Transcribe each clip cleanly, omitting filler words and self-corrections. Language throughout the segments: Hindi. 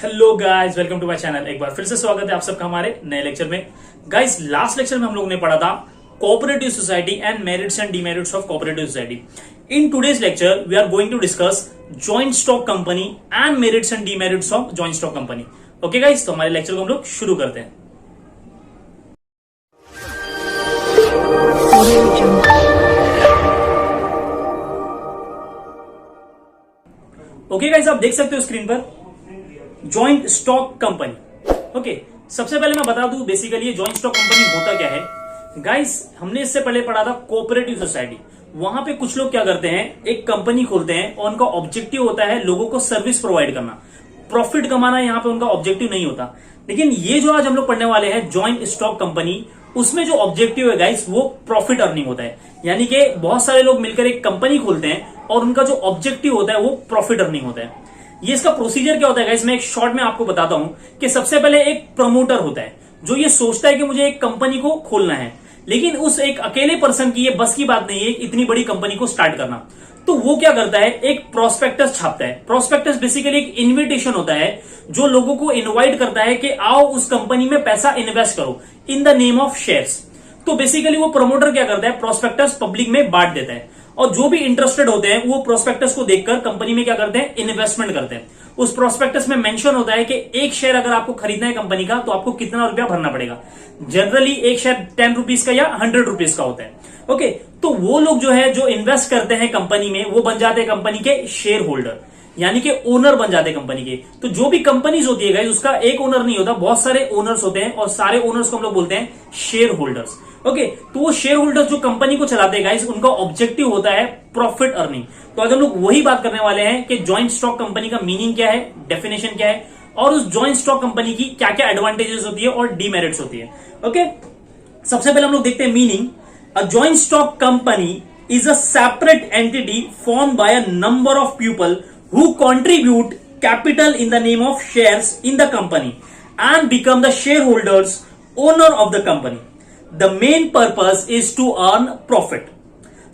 Hello guys, welcome to my channel. एक बार फिर से स्वागत है आप सबका हमारे नए लेक्चर में। गाइस, लास्ट लेक्चर में हम लोगों ने पढ़ा था cooperative society and merits and demerits of cooperative society. In today's lecture we are going to discuss joint stock company and merits and demerits of joint stock company. Okay guys, तो हमारे लेक्चर को हम लोग शुरू करते हैं। ओके गाइस, आप देख सकते हो स्क्रीन पर जॉइंट स्टॉक कंपनी। ओके, सबसे पहले मैं बता दूं बेसिकली ये जॉइंट स्टॉक कंपनी होता क्या है। गाइस, हमने इससे पहले पढ़ा था कोऑपरेटिव सोसाइटी। वहां पे कुछ लोग क्या करते हैं, एक कंपनी खोलते हैं और उनका ऑब्जेक्टिव होता है लोगों को सर्विस प्रोवाइड करना, प्रॉफिट कमाना यहाँ पे उनका ऑब्जेक्टिव नहीं होता। लेकिन ये जो आज हम लोग पढ़ने वाले हैं जॉइंट स्टॉक कंपनी, उसमें जो ऑब्जेक्टिव है गाइस वो प्रॉफिट अर्निंग होता है। यानी कि बहुत सारे लोग मिलकर एक कंपनी खोलते हैं और उनका जो ऑब्जेक्टिव होता है वो प्रॉफिट अर्निंग होता है। ये इसका प्रोसीजर क्या होता है गाइस, मैं एक शॉर्ट में आपको बताता हूं कि सबसे पहले एक प्रमोटर होता है जो ये सोचता है कि मुझे एक कंपनी को खोलना है, लेकिन उस एक अकेले पर्सन की ये बस की बात नहीं है इतनी बड़ी कंपनी को स्टार्ट करना। तो वो क्या करता है, एक प्रोस्पेक्टस छापता है। प्रोस्पेक्टस बेसिकली एक इन्विटेशन होता है जो लोगों को इन्वाइट करता है कि आओ उस कंपनी में पैसा इन्वेस्ट करो in the name of shares. तो बेसिकली वो प्रमोटर क्या करता है, प्रोस्पेक्टस पब्लिक में बांट देता है और जो भी इंटरेस्टेड होते हैं वो प्रोस्पेक्टस को देखकर कंपनी में क्या करते हैं, इन्वेस्टमेंट करते हैं। उस प्रोस्पेक्टस में मेंशन होता है कि एक शेयर अगर आपको खरीदना है कंपनी का तो आपको कितना रुपया भरना पड़ेगा। जनरली एक शेयर 10 रुपीज का या 100 रुपीज का होता है। ओके, तो वो लोग जो है जो इन्वेस्ट करते हैं कंपनी में वो बन जाते हैं कंपनी के शेयर होल्डर, यानी कि ओनर बन जाते हैं कंपनी के। तो जो भी कंपनीज होती है गाइस उसका एक ओनर नहीं होता, बहुत सारे ओनर्स होते हैं और सारे ओनर्स को हम लोग बोलते हैं शेयर होल्डर्स। ओके, तो वो शेयर होल्डर्स जो कंपनी को चलाते हैं गाइस उनका ऑब्जेक्टिव होता है प्रॉफिट अर्निंग। तो आज हम लोग वही बात करने वाले हैं कि जॉइंट स्टॉक कंपनी का मीनिंग क्या है, डेफिनेशन क्या है और उस जॉइंट स्टॉक कंपनी की क्या क्या एडवांटेजेस होती है और डीमेरिट्स होती है। ओके, सबसे पहले हम लोग देखते हैं meaning. A joint stock company is a separate entity form by a number of people who contribute capital in the name of shares in the company and become the shareholders owner of the company. The main purpose is to earn profit.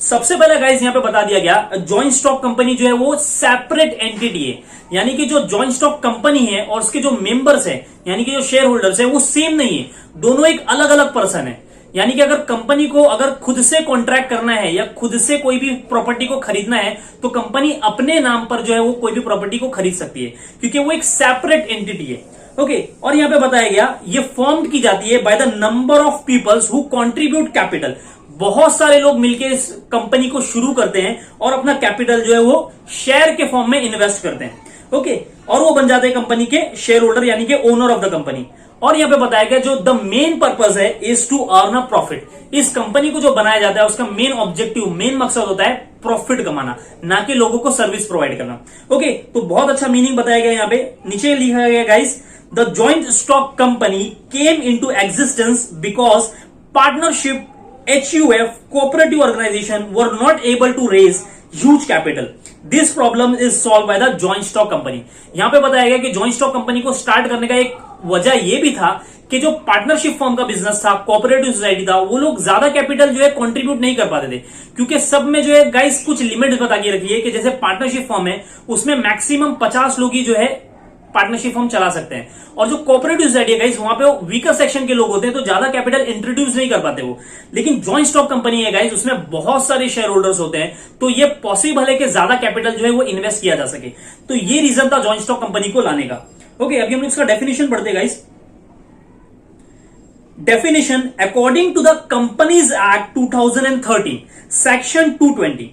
सबसे पहले गाइस यहां पे बता दिया गया जॉइंट स्टॉक कंपनी जो है वो सेपरेट एंटिटी है, यानी कि जो जॉइंट स्टॉक कंपनी है और उसके जो मेंबर्स है यानी कि जो शेयर होल्डर्स है वो सेम नहीं है, दोनों एक अलग अलग पर्सन है। यानी कि अगर कंपनी को अगर खुद से कॉन्ट्रैक्ट करना है या खुद से कोई भी प्रॉपर्टी को खरीदना है तो कंपनी अपने नाम पर जो है वो कोई भी प्रॉपर्टी को खरीद सकती है क्योंकि वो एक सेपरेट एंटिटी है। ओके, और यहां पे बताया गया ये फॉर्म की जाती है by the number of peoples who contribute capital. बहुत सारे लोग मिलकर इस कंपनी को शुरू करते हैं और अपना कैपिटल जो है वो शेयर के फॉर्म में इन्वेस्ट करते हैं। ओके, और वो बन जाते हैं कंपनी के शेयर होल्डर यानी कि ओनर ऑफ द कंपनी। और यहां पे बताया गया जो द मेन पर्पस है is to earn a profit. इस कंपनी को जो बनाया जाता है उसका मेन ऑब्जेक्टिव, मेन मकसद होता है प्रॉफिट कमाना, ना कि लोगों को सर्विस प्रोवाइड करना। ओके, तो बहुत अच्छा मीनिंग बताया गया यहाँ पे। नीचे लिखा गया guys, the joint stock company came into existence because partnership HUF cooperative organization were not able to raise huge capital. This problem is solved by the joint stock company. यहां पे बताया गया कि जॉइंट स्टॉक कंपनी को स्टार्ट करने का एक वजह यह भी था कि जो पार्टनरशिप फॉर्म का बिजनेस था, कोऑपरेटिव सोसाइटी था, वो लोग ज्यादा कैपिटल जो है कंट्रीब्यूट नहीं कर पाते थे क्योंकि सब में जो है गाइस कुछ लिमिट बता के रखी है कि जैसे पार्टनरशिप फॉर्म है उसमें मैक्सिमम 50 लोग ही जो है पार्टनरशिप फॉर्म चला सकते हैं और जो कोऑपरेटिव सोसाइटी है गाइस वहां पे वीकर सेक्शन के लोग होते हैं तो ज्यादा कैपिटल इंट्रोड्यूस नहीं कर पाते वो। लेकिन जॉइंट स्टॉक कंपनी है गाइस उसमें बहुत सारे शेयर होल्डर्स होते हैं तो ये पॉसिबल है कि ज्यादा कैपिटल जो है वो इन्वेस्ट किया जा सके। तो ये रीजन था जॉइंट स्टॉक कंपनी को लाने का। ओके, अभी हम इसका डेफिनेशन पढ़ते हैं guys. Definition, according to the Companies Act 2013 section 220,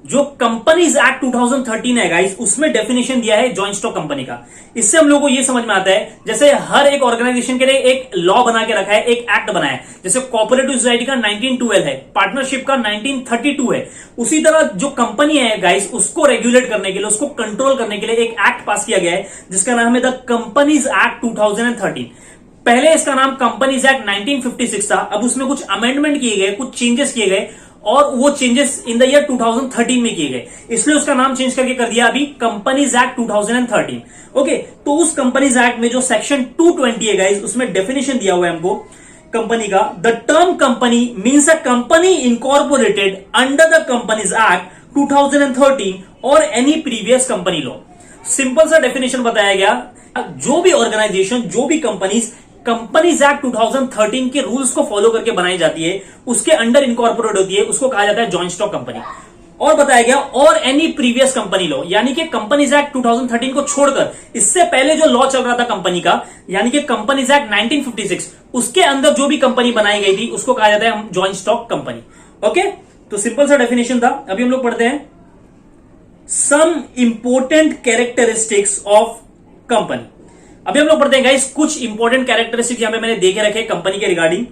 जो कंपनीज एक्ट 2013 है गाइस उसमें डेफिनेशन दिया है जॉइंट स्टॉक कंपनी का। इससे हम लोगों को यह समझ में आता है जैसे हर एक ऑर्गेनाइजेशन के लिए एक लॉ बना के रखा है, एक एक्ट बनाया है। जैसे कोऑपरेटिव सोसाइटी का 1912 है, पार्टनरशिप का 1932 है, उसी तरह जो कंपनी है गाइस उसको रेगुलेट करने के लिए, उसको कंट्रोल करने के लिए एक एक्ट पास किया गया है जिसका नाम है द कंपनीज एक्ट 2013। पहले इसका नाम कंपनीज एक्ट 1956 था, अब उसमें कुछ अमेंडमेंट किए गए, कुछ चेंजेस किए गए और वो चेंजेस इन द ईयर 2013 में किए गए, इसलिए उसका नाम चेंज करके कर दिया अभी कंपनीज एक्ट 2013। ओके, तो उस कंपनीज एक्ट में जो सेक्शन 220 है गाइस उसमें डेफिनेशन दिया हुआ है हमको कंपनी का। The term company means a company incorporated under the Companies Act 2013 और any previous company law. Simple सा डेफिनेशन बताया गया जो भी ऑर्गेनाइजेशन, जो भी कंपनीज एक्ट 2013 के रूल्स को फॉलो करके बनाई जाती है, उसके अंडर इनकॉर्पोरेट होती है, उसको कहा जाता है जॉइंट स्टॉक कंपनी। और बताया गया और एनी प्रीवियस कंपनी लॉ, यानी कि कंपनीज एक्ट 2013 को छोड़कर इससे पहले जो लॉ चल रहा था कंपनी का, यानी कि कंपनीज एक्ट 1956, उसके अंदर जो भी कंपनी बनाई गई थी उसको कहा जाता है जॉइंट स्टॉक कंपनी। ओके, तो सिंपल सा डेफिनेशन था। अभी हम लोग पढ़ते हैं सम इंपोर्टेंट कैरेक्टरिस्टिक्स ऑफ कंपनी। अभी हम लोग पढ़ते हैं गाइस कुछ इंपॉर्टेंट कैरेक्टरिस्टिक्स यहां पे मैंने देखे रखे कंपनी के regarding.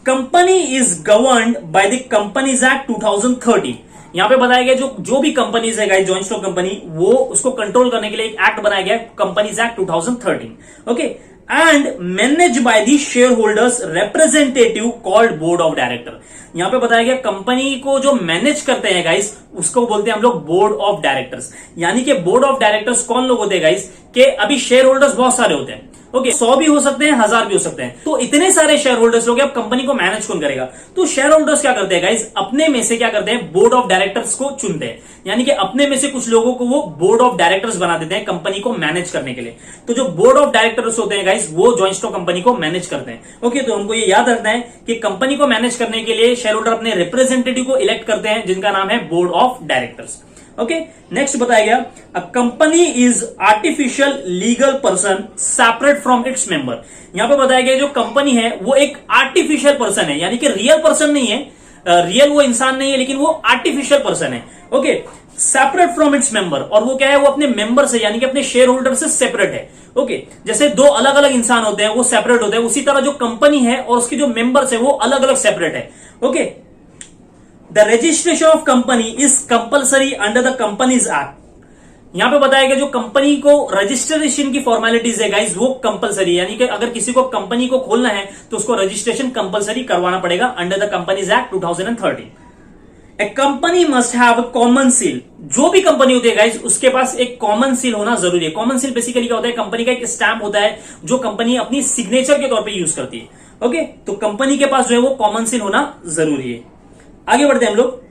Company is governed by the Companies Act 2013। यहां पे बताया गया जो भी कंपनीज है गाइस जॉइंट स्टॉक कंपनी, वो उसको कंट्रोल करने के लिए एक एक्ट बनाया गया companies Act 2013। Okay, and manage by the share holders representative called board of director. यहां पे बताया गया कंपनी को जो मैनेज करते हैं गाइस उसको बोलते हैं हम लोग बोर्ड ऑफ डायरेक्टर्स। यानी कि बोर्ड ऑफ डायरेक्टर्स कौन लोग होते हैं गाइस, के अभी शेयर होल्डर्स बहुत सारे होते हैं। ओके, 100 भी हो सकते हैं, 1000 भी हो सकते हैं। तो इतने सारे शेयर होल्डर्स लोग, अब कंपनी को मैनेज कौन करेगा? तो शेयर होल्डर्स क्या करते हैं गाइस, अपने में से क्या करते हैं, बोर्ड ऑफ डायरेक्टर्स को चुनते हैं। यानी कि अपने में से कुछ लोगों को वो बोर्ड ऑफ डायरेक्टर्स बना देते हैं कंपनी को मैनेज करने के लिए। तो जो बोर्ड ऑफ डायरेक्टर्स होते हैं गाइस, वो जॉइंट स्टॉक कंपनी को मैनेज करते हैं। ओके, तो हमको ये याद रखना है कि कंपनी को मैनेज करने के लिए शेयर होल्डर अपने रिप्रेजेंटेटिव को इलेक्ट करते हैं, जिनका नाम है board of directors. Okay, next बताया गया अ company is artificial legal person separate from its member. यहां पे बताया गया जो कंपनी है वो एक आर्टिफिशियल पर्सन है, यानी कि रियल पर्सन नहीं है, रियल वो इंसान नहीं है, लेकिन वो आर्टिफिशियल पर्सन है। Okay, separate from its member, और वो क्या है, वो अपने मेंबर से यानी कि अपने शेयर होल्डर से सेपरेट है। ओके, जैसे दो अलग अलग इंसान होते हैं वो सेपरेट होते हैं, उसी तरह जो कंपनी है और उसके जो मेंबर्स है वो अलग अलग सेपरेट है। Okay, the registration of company is compulsory under the Companies act. यहां पे बताया गया जो कंपनी को रजिस्ट्रेशन की फॉर्मेलिटीज है गाइस वो कंपलसरी, यानी कि अगर किसी को कंपनी को खोलना है तो उसको रजिस्ट्रेशन कंपलसरी करवाना पड़ेगा under the Companies Act 2013। A company must have common seal. जो भी कंपनी होती है गाइस उसके पास एक कॉमन सील होना जरूरी है। कॉमन सील बेसिकली क्या होता है, कंपनी का एक स्टैम्प होता है जो कंपनी अपनी सिग्नेचर के तौर पर यूज करती है। ओके, तो कंपनी के पास जो है वो कॉमन सील होना जरूरी है। आगे बढ़ते हैं हम लोग,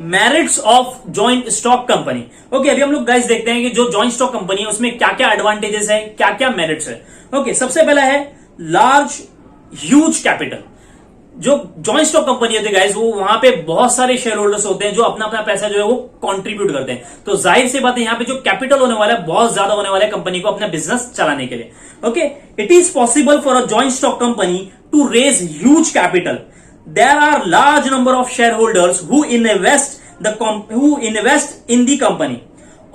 merits of joint stock company. Okay, अभी हम लोग गाइस देखते हैं कि जो जॉइंट स्टॉक कंपनी है उसमें क्या क्या एडवांटेजेस है, क्या क्या मेरिट्स है। ओके, सबसे पहला है लार्ज ह्यूज कैपिटल। जो जॉइंट स्टॉक कंपनी होती है गाइस वो वहां पे बहुत सारे शेयर होल्डर्स होते हैं जो अपना अपना पैसा जो है वो कंट्रीब्यूट करते हैं। तो जाहिर सी बात है यहाँ पे जो कैपिटल होने वाला है बहुत ज्यादा होने वाला है कंपनी को अपना बिजनेस चलाने के लिए। Okay, it is possible for a joint stock company to raise huge capital. There are large number of shareholders who invest in the company.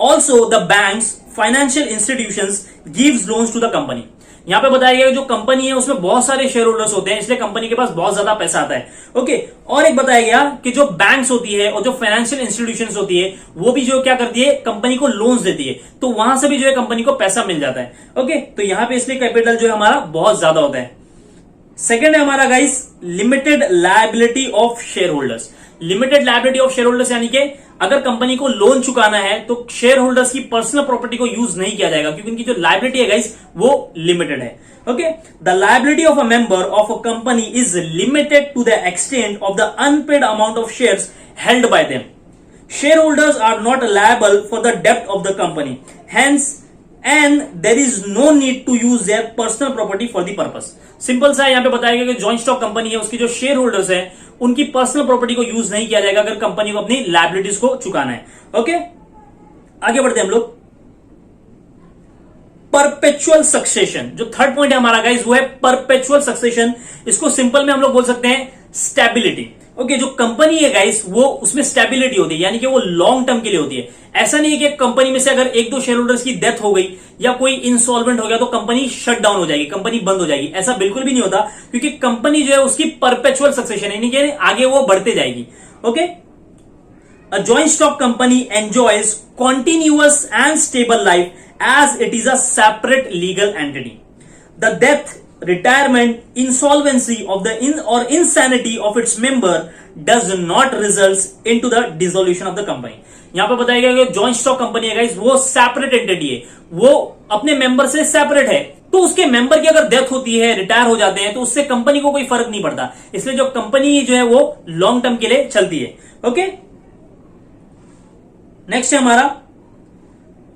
Also, the banks, financial institutions gives loans to the company. यहां पे बताया गया जो कंपनी है उसमें बहुत सारे शेयर होल्डर्स होते हैं, इसलिए कंपनी के पास बहुत ज्यादा पैसा आता है। ओके, और एक बताया गया कि जो बैंक्स होती है और जो फाइनेंशियल इंस्टीट्यूशंस होती है वो भी जो क्या करती है, कंपनी को लोन्स देती है, तो वहां से भी जो है कंपनी को पैसा मिल जाता है। ओके, तो यहां पे इसलिए कैपिटल जो है हमारा बहुत ज्यादा होता है। सेकेंड है हमारा guys limited liability of share holders. Limited liability of share holders यानी कि अगर कंपनी को लोन चुकाना है तो शेयर होल्डर्स की पर्सनल प्रॉपर्टी को यूज नहीं किया जाएगा, क्योंकि उनकी जो लायबिलिटी है गाइस वो लिमिटेड है। Okay, the liability of a member of a company is limited to the extent of the unpaid amount of shares held by them. Share holders are not liable for the डेप्ट of the company, hence and there is no need to use their personal property for the purpose. Simple सा यहां पे बताया गया कि जॉइंट स्टॉक कंपनी है उसकी जो शेयर होल्डर्स है उनकी पर्सनल प्रॉपर्टी को यूज नहीं किया जाएगा अगर कंपनी को अपनी लायबिलिटीज को चुकाना है। ओके, आगे बढ़ते हैं हम लोग। परपेचुअल सक्सेशन, जो थर्ड पॉइंट है हमारा गाइस वो है परपेचुअल सक्सेशन। इसको सिंपल में हम लोग बोल सकते हैं स्टेबिलिटी। ओके, जो कंपनी है गाइस वो उसमें स्टेबिलिटी होती है, यानी कि वो लॉन्ग टर्म के लिए होती है। ऐसा नहीं है कि कंपनी में से अगर एक दो शेयर होल्डर्स की डेथ हो गई या कोई इंसॉल्वेंट हो गया तो कंपनी शट डाउन हो जाएगी, कंपनी बंद हो जाएगी, ऐसा बिल्कुल भी नहीं होता, क्योंकि कंपनी जो है उसकी परपेचुअल सक्सेशन यानी कि आगे वो बढ़ते जाएगी। Okay, a joint stock company enjoys continuous and stable life as it is a separate legal entity. The death, retirement, insolvency of the or insanity of its member does not result into the dissolution of the company. यहां पे बताया गया कि जॉइंट स्टॉक कंपनी है गाइस वो सेपरेट एंटिटी है, वो अपने मेंबर से सेपरेट है, तो उसके मेंबर की अगर डेथ होती है, रिटायर हो जाते हैं तो उससे कंपनी को कोई फर्क नहीं पड़ता, इसलिए जो कंपनी जो है वो लॉन्ग टर्म के लिए चलती है। ओके, नेक्स्ट है हमारा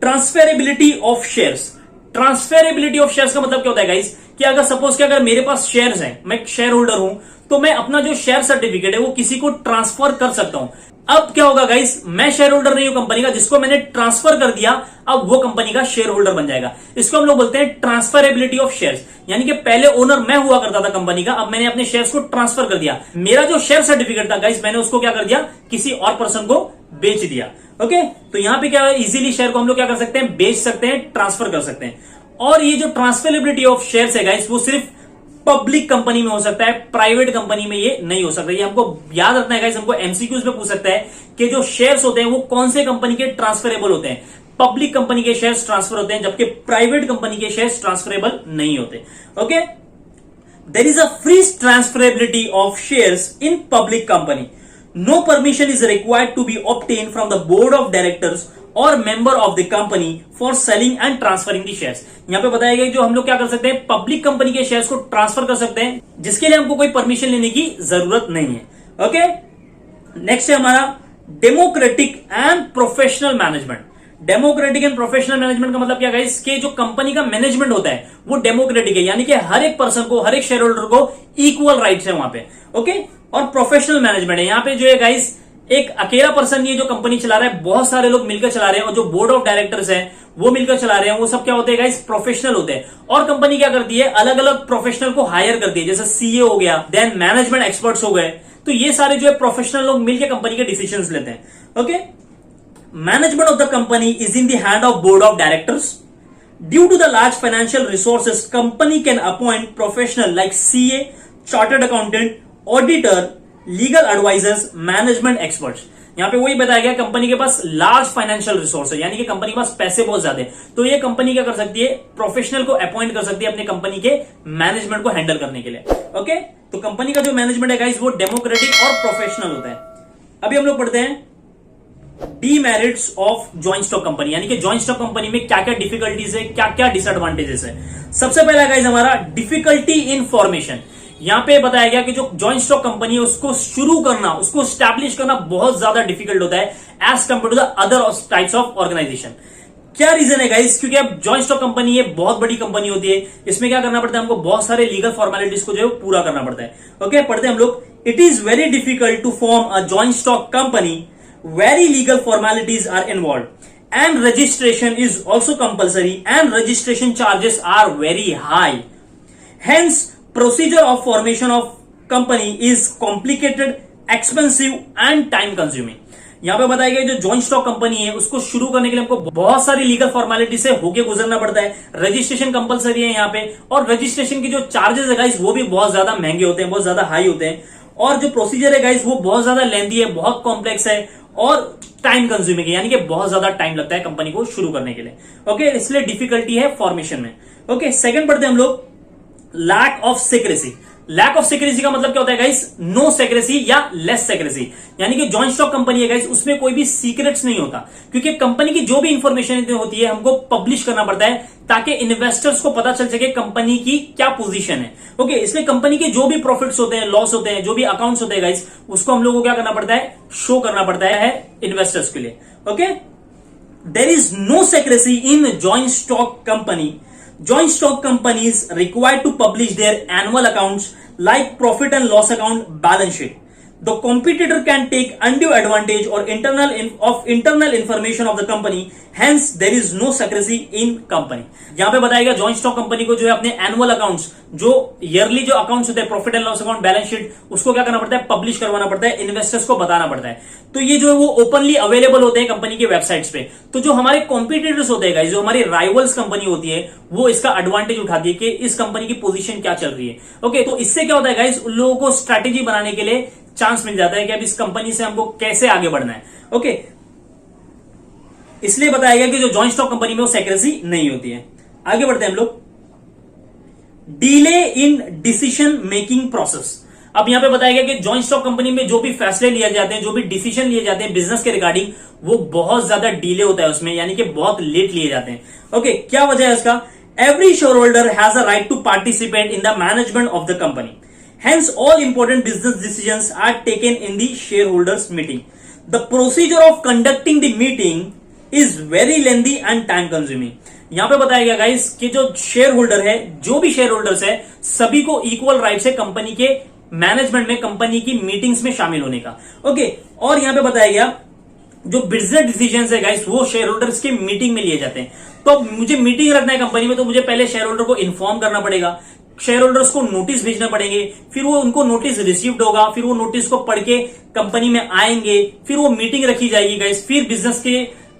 ट्रांसफेरेबिलिटी ऑफ शेयर्स। ट्रांसफेरेबिलिटी ऑफ शेयर्स का मतलब क्या होता है गाइस, कि अगर सपोज कि अगर मेरे पास शेयर्स हैं, मैं एक शेयर होल्डर हूं, तो मैं अपना जो शेयर सर्टिफिकेट है वो किसी को ट्रांसफर कर सकता हूं। अब क्या होगा गाइस, मैं शेयर होल्डर नहीं हूं कंपनी का, जिसको मैंने ट्रांसफर कर दिया अब वो कंपनी का शेयर होल्डर बन जाएगा। इसको हम लोग बोलते हैं ट्रांसफरेबिलिटी ऑफ शेयर्स। यानी कि पहले ओनर मैं हुआ करता था कंपनी का, अब मैंने अपने शेयर्स को ट्रांसफर कर दिया। मेरा जो शेयर सर्टिफिकेट था गाइस, मैंने उसको क्या कर दिया, किसी और पर्सन को बेच दिया। ओके, तो यहां पे क्या है, इजीली शेयर को हम लोग क्या कर सकते हैं, बेच सकते हैं, ट्रांसफर कर सकते हैं। और ये जो ट्रांसफरेबिलिटी ऑफ शेयर्स है गाइस, वो सिर्फ पब्लिक कंपनी में हो सकता है, प्राइवेट कंपनी में ये नहीं हो सकता। ये हमको याद रखना है गाइस, हमको एमसीक्यूज में पूछ सकता है कि जो शेयर्स होते हैं वो कौन से कंपनी के ट्रांसफरेबल होते हैं। पब्लिक कंपनी के शेयर्स ट्रांसफर होते हैं, जबकि प्राइवेट कंपनी के शेयर्स ट्रांसफरेबल नहीं होते। Okay, there is a free transferability of shares in public company. No permission is required to be obtain from the board of directors और member of the company for selling and transferring the shares. यहां पे बताया गया जो हम लोग क्या कर सकते हैं, पब्लिक कंपनी के शेयर्स को ट्रांसफर कर सकते हैं, जिसके लिए हमको कोई परमिशन लेने की जरूरत नहीं है। ओके, नेक्स्ट है हमारा democratic and professional management. Democratic and professional management का मतलब क्या है, इसके जो कंपनी का मैनेजमेंट होता है वो डेमोक्रेटिक है, यानी कि हर एक पर्सन को, हर एक शेयर होल्डर को इक्वल राइट्स है वहां पे। ओके, और प्रोफेशनल मैनेजमेंट है, यहां पे जो है गाइस एक अकेला पर्सन ये जो कंपनी चला रहा है, बहुत सारे लोग मिलकर चला रहे हैं, और जो बोर्ड ऑफ डायरेक्टर्स हैं वो मिलकर चला रहे हैं, वो सब क्या होते हैं गाइस, प्रोफेशनल होते हैं। और कंपनी क्या करती है, अलग अलग प्रोफेशनल को हायर करती है, जैसे सीए हो गया, देन मैनेजमेंट एक्सपर्ट्स हो गए। तो ये सारे जो है प्रोफेशनल लोग मिलकर कंपनी के डिसीजंस लेते हैं। Okay, management of the company is in the hand of board of directors. Due to the large financial resources, company can appoint professional like CA, chartered accountant, auditor, legal advisors, management experts. यहां पे वही बताया गया, कंपनी के पास लार्ज फाइनेंशियल रिसोर्स है, यानी कि कंपनी के पास पैसे बहुत ज्यादा है, तो ये कंपनी क्या कर सकती है, प्रोफेशनल को अपॉइंट कर सकती है अपने कंपनी के मैनेजमेंट को हैंडल करने के लिए। ओके, तो कंपनी का जो मैनेजमेंट है गाइस वो डेमोक्रेटिक और प्रोफेशनल होता है। अभी हम लोग पढ़ते हैं demerits of joint stock company, यानी कि जॉइंट स्टॉक कंपनी में क्या क्या डिफिकल्टीज है, क्या क्या डिसएडवांटेजेस है। सबसे पहला गाइस हमारा डिफिकल्टी इन फॉर्मेशन। यहां पे बताया गया कि जो जॉइंट स्टॉक कंपनी है उसको शुरू करना, उसको स्टैब्लिश करना बहुत ज्यादा डिफिकल्ट होता है as compare to the other types of organisation. क्या रीजन है गाइस, क्योंकि अब जॉइंट स्टॉक कंपनी ये बहुत बड़ी कंपनी होती है, इसमें क्या करना पड़ता है हमको, बहुत सारे लीगल फॉर्मेलिटीज को जो है पूरा करना पड़ता है। ओके, पढ़ते हैं हम लोग, it is very difficult to form a joint stock company, very legal formalities are involve and registration is also compulsory and registration charges are very high. Hence procedure of formation of company is complicated, expensive and time consuming। यहां पे बताया गया जो जॉइंट स्टॉक कंपनी है उसको शुरू करने के लिए हमको बहुत सारी लीगल फॉर्मेलिटी से होके गुजरना पड़ता है, रजिस्ट्रेशन कंपलसरी है यहाँ पे, और रजिस्ट्रेशन की जो चार्जेस है गाइस वो भी बहुत ज्यादा महंगे होते हैं, बहुत ज्यादा हाई होते हैं, और जो प्रोसीजर है गाइस वो बहुत ज्यादा लेंथी है, बहुत कॉम्प्लेक्स है और टाइम कंज्यूमिंग है, यानी कि बहुत ज्यादा टाइम लगता है कंपनी को शुरू करने के लिए। ओके, इसलिए डिफिकल्टी है फॉर्मेशन में। ओके, सेकंड पढ़ते हैं हम लोग, lack of secrecy. Lack of secrecy का मतलब क्या होता है गाइस, नो सीक्रेसी या लेस सीक्रेसी, यानी कि जॉइंट स्टॉक कंपनी है गाइस उसमें कोई भी सीक्रेट्स नहीं होता, क्योंकि कंपनी की जो भी इंफॉर्मेशन होती है हमको पब्लिश करना पड़ता है ताकि इन्वेस्टर्स को पता चल सके कंपनी की क्या पोजीशन है। ओके, इसलिए कंपनी के जो भी प्रॉफिट्स होते हैं, लॉस होते हैं, जो भी अकाउंट्स होते हैं गाइस, उसको हम लोग को क्या करना पड़ता है, शो करना पड़ता है इन्वेस्टर्स के लिए। Okay, there is no secrecy in joint stock company. Joint stock companies required to publish their annual accounts like profit and loss account, balance sheet. The competitor can take undue advantage or internal information of the company. Hence, there is no secrecy in company. यहां पे बताया गया जॉइंट स्टॉक कंपनी को जो है अपने एनुअल अकाउंट्स, जो ईयरली जो अकाउंट्स होते हैं, profit and loss account, balance sheet, उसको क्या करना पड़ता है, पब्लिश करवाना पड़ता है, इन्वेस्टर्स को बताना पड़ता है। तो ये जो है वो ओपनली अवेलेबल होते हैं कंपनी के वेबसाइट्स पे। तो जो हमारे कॉम्पिटिटर्स होते हैं, जो हमारी राइवल्स कंपनी होती है, वो इसका एडवांटेज उठाती है कि इस कंपनी की पोजीशन क्या चल रही है। ओके, तो इससे क्या होता है गाइस, उन लोगों को स्ट्रैटेजी बनाने के लिए चांस मिल जाता है कि अब इस कंपनी से हमको कैसे आगे बढ़ना है। ओके, इसलिए बताया गया कि जो जॉइंट स्टॉक कंपनी में वो सीक्रेसी नहीं होती है। आगे बढ़ते हैं हम लोग, delay in decision making process. अब यहां पे बताया गया कि जॉइंट स्टॉक कंपनी में जो भी फैसले लिए जाते हैं, जो भी डिसीजन लिए जाते हैं बिजनेस के रिगार्डिंग, वो बहुत ज्यादा डिले होता है उसमें, यानी कि बहुत लेट लिए जाते हैं। ओके, क्या वजह है इसका, every shareholder has a right to participate in the management of the company. Hence, all important business decisions are taken in the shareholders meeting. The procedure of conducting the meeting is very lengthy and time consuming. यहां पे बताया गया गाइस कि जो शेयर होल्डर है, जो भी शेयर होल्डर्स है, सभी को इक्वल राइट्स है कंपनी के मैनेजमेंट में, कंपनी की मीटिंग्स में शामिल होने का। ओके, और यहां पे बताया गया जो बिजनेस डिसीजंस है गाइस वो शेयर होल्डर्स की मीटिंग में लिए जाते हैं। तो मुझे मीटिंग रखना है कंपनी में, तो मुझे पहले शेयर होल्डर को इन्फॉर्म करना पड़ेगा, शेयर होल्डर्स को नोटिस भेजना पड़ेंगे, फिर वो उनको नोटिस रिसीव्ड होगा, फिर वो नोटिस को पढ़ के कंपनी में आएंगे, फिर वो मीटिंग रखी जाएगी गाइस, फिर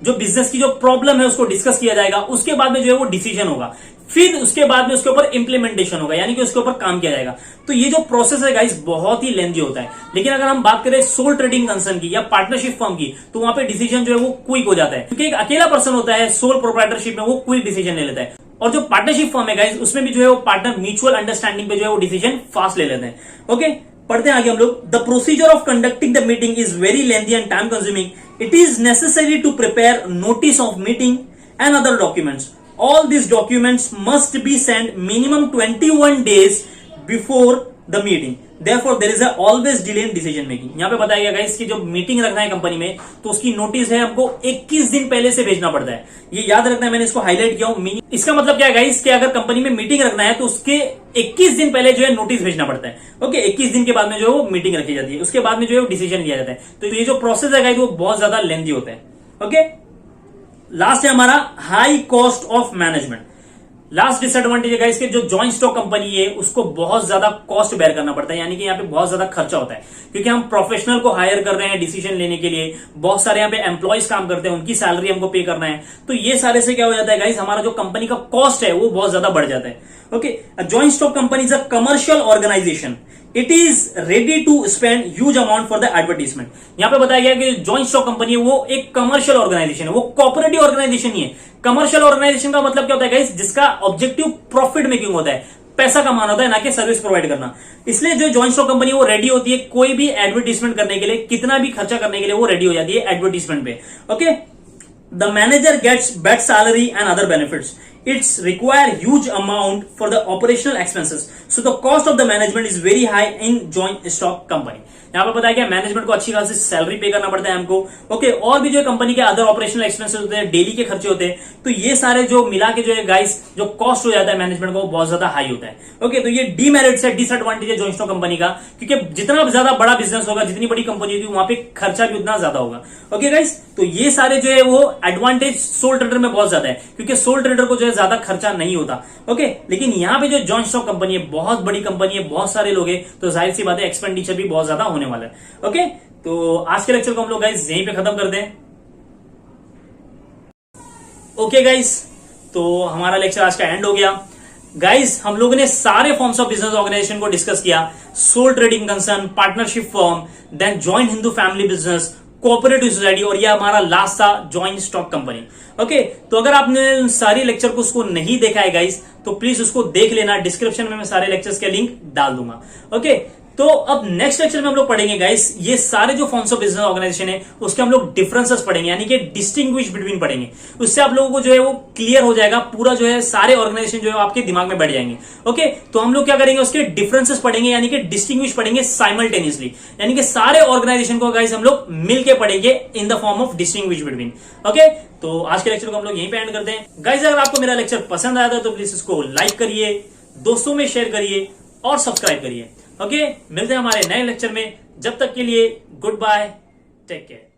बिजनेस की जो प्रॉब्लम है उसको डिस्कस किया जाएगा, उसके बाद में जो है वो डिसीजन होगा, फिर उसके बाद में उसके ऊपर इंप्लीमेंटेशन होगा, यानी कि उसके ऊपर काम किया जाएगा। तो ये जो प्रोसेस है गाइस बहुत ही लेंथी होता है। लेकिन अगर हम बात करें सोल ट्रेडिंग कंसर्न की या पार्टनरशिप फर्म की, तो वहां पे डिसीजन जो है वो क्विक हो जाता है, क्योंकि एक अकेला पर्सन होता है सोल प्रोप्राइटरशिप में, वो क्विक डिसीजन ले लेता है। और जो पार्टनरशिप फर्म है गाइस उसमें भी जो है वो पार्टनर म्यूचुअल अंडरस्टैंडिंग पे जो है वो डिसीजन फास्ट ले लेते हैं। ओके, पढ़ते हैं आगे हम लोग। The procedure of conducting the meeting is very lengthy and time consuming. It is necessary to prepare notice of meeting and other documents. All these documents must be sent minimum 21 days before the meeting. Therefore, there is a always delay in decision making. यहाँ पे बताया गया गाइस कि जो मीटिंग रखना है कंपनी में, तो उसकी नोटिस है हमको 21 दिन पहले से भेजना पड़ता है। ये याद रखना है, मैंने इसको हाईलाइट किया हूं। इसका मतलब क्या है गाइस कि अगर कंपनी में मीटिंग रखना है तो उसके 21 दिन पहले जो है नोटिस भेजना पड़ता है। ओके, 21 दिन के बाद में जो है वो मीटिंग रखी जाती है, उसके बाद में जो है वो डिसीजन लिया जाता है। तो ये जो प्रोसेस है गाइस वो बहुत ज्यादा लेंथी होता है। ओके, लास्ट है हमारा high cost of management. Last disadvantage है गाइस कि जो जॉइंट स्टॉक कंपनी है उसको बहुत ज्यादा कॉस्ट बेयर करना पड़ता है, यानी कि यहाँ पे बहुत ज्यादा खर्चा होता है, क्योंकि हम प्रोफेशनल को हायर कर रहे हैं डिसीजन लेने के लिए, बहुत सारे यहाँ पे एम्प्लॉयज काम करते हैं, उनकी सैलरी हमको पे करना है। तो ये सारे से क्या हो जाता है गाइस, हमारा जो कंपनी का कॉस्ट है वो बहुत ज्यादा बढ़ जाता है। Okay, joint stock company is a commercial organisation. It is ready to spend huge amount for the advertisement. यहां पे बताया गया कि जॉइंट स्टॉक कंपनी है वो एक कमर्शियल ऑर्गेनाइजेशन है, वो कॉर्पोरेटिव ऑर्गेनाइजेशन नहीं है। कमर्शियल ऑर्गेनाइजेशन का मतलब क्या होता है गाइस, जिसका ऑब्जेक्टिव प्रॉफिट मेकिंग होता है, पैसा कमाना होता है, ना कि सर्विस प्रोवाइड करना। इसलिए जो जॉइंट स्टॉक कंपनी वो रेडी होती है कोई भी एडवर्टीजमेंट करने के लिए, कितना भी खर्चा करने के लिए वो रेडी हो जाती है एडवर्टीजमेंट पे। Okay, the manager gets better salary and other benefits. It's require huge amount for the operational expenses. So the cost of the management is very high in joint stock company. यहाँ पे बताया गया मैनेजमेंट को अच्छी खासी सैलरी पे करना पड़ता है हमको। ओके, और भी जो कंपनी के अदर ऑपरेशनल एक्सपेंसेस होते हैं, डेली के खर्चे होते हैं, तो ये सारे जो मिला के जो है गाइस जो कॉस्ट हो जाता है मैनेजमेंट को वो बहुत ज्यादा हाई होता है। ओके, तो ये डीमेरिट्स है, डिसएडवांटेज है जॉइंट स्टॉक कंपनी का, क्योंकि जितना ज्यादा बड़ा बिजनेस होगा, जितनी बड़ी कंपनी होगी, वहां पे खर्चा भी उतना ज्यादा होगा। ओके गाइस, तो ये सारे जो है वो एडवांटेज सोल ट्रेडर में बहुत ज्यादा है, क्योंकि सोल ट्रेडर को जो है ज्यादा खर्चा नहीं होता। ओके, लेकिन यहाँ पे जो जॉइंट स्टॉक कंपनी है, बहुत बड़ी कंपनी है, बहुत सारे लोग हैं, तो जाहिर सी बात है एक्सपेंडिचर भी बहुत ज्यादा होने वाला है। ओके, तो आज के लेक्चर को हम लोग गाइस यहीं पे खत्म कर दें। ओके गाइस, तो हमारा लेक्चर आज का एंड हो गया। गाइस, हम लोगों ने सारे फॉर्म्स ऑफ बिजनेस ऑर्गेनाइजेशन को डिस्कस किया, sole trading concern, partnership firm, then joint Hindu family business, cooperative society, और ये हमारा लास्ट था जॉइंट स्टॉक कंपनी। ओके, तो अगर आपने उन सारी लेक्चर को उसको नहीं देखा है गाइस, तो प्लीज उसको देख लेना, डिस्क्रिप्शन में मैं सारे लेक्चर्स के लिंक डाल दूंगा। ओके, तो अब नेक्स्ट लेक्चर में हम लोग पढ़ेंगे गाइस ये सारे जो फॉर्म्स ऑफ बिजनेस ऑर्गेनाइजेशन है उसके हम लोग डिफरेंसेस पढ़ेंगे, यानी कि डिस्टिंग्विश बिटवीन पढ़ेंगे। उससे आप लोगों को जो है वो क्लियर हो जाएगा, पूरा जो है सारे ऑर्गेनाइजेशन जो है आपके दिमाग में बैठ जाएंगे। ओके, तो हम लोग क्या करेंगे, उसके डिफरेंसेस पढ़ेंगे, यानी कि डिस्टिंग्विश पढ़ेंगे साइमल्टेनियसली, यानी कि सारे ऑर्गेनाइजेशन को गाइस हम लोग मिलकर पढ़ेंगे in the form of distinguish between. Okay, तो आज के लेक्चर को हम लोग यहीं पे एंड करते हैं। गाइस, अगर आपको मेरा लेक्चर पसंद आया था तो प्लीज इसको लाइक करिए, दोस्तों में शेयर करिए और सब्सक्राइब करिए। ओके, मिलते हैं हमारे नए लेक्चर में। जब तक के लिए गुड बाय, टेक केयर।